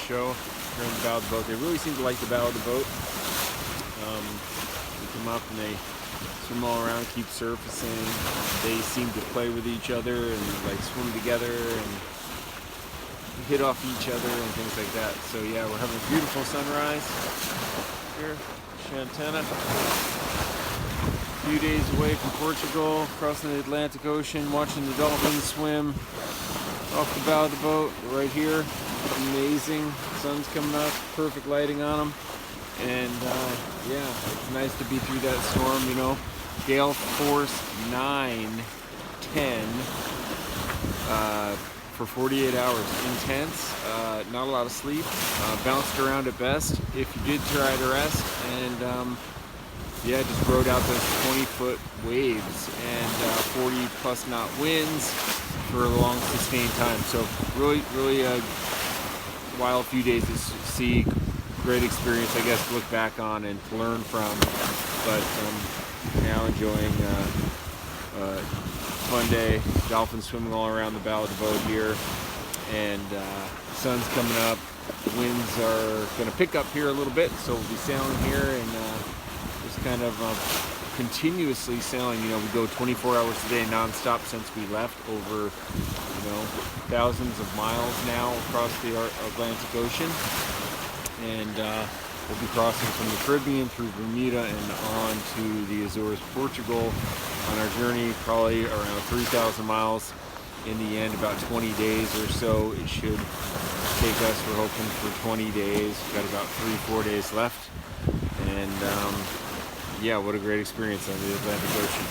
show here on the bow of the boat. They really seem to like the bow of the boat. They come up and they swim all around, keep surfacing. They seem to play with each other and like swim together and hit off each other and things like that. So yeah, we're having a beautiful sunrise here, Chantana. A few days away from Portugal, crossing the Atlantic Ocean, watching the dolphins swim off the bow of the boat right here. Amazing. Sun's coming up, perfect lighting on them. And yeah, it's nice to be through that storm, you know. Gale force 9, 10 for 48 hours. Intense, not a lot of sleep, bounced around at best if you did try to rest, and yeah, just rode out those 20-foot waves and 40+ knot winds for a long sustained time. So really a wild few days to see. Great experience, I guess, to look back on and to learn from. But now enjoying fun day. Dolphins swimming all around the bow of the boat here, and sun's coming up. Winds are going to pick up here a little bit, so we'll be sailing here and just kind of continuously sailing. You know, we go 24 hours a day nonstop since we left, over thousands of miles now across the Atlantic Ocean. And we'll be crossing from the Caribbean through Bermuda and on to the Azores, Portugal, on our journey, probably around 3,000 miles in the end, about 20 days or so. It should take us, we're hoping, for 20 days. We've got about 3-4 days left. And yeah, what a great experience on the Atlantic Ocean.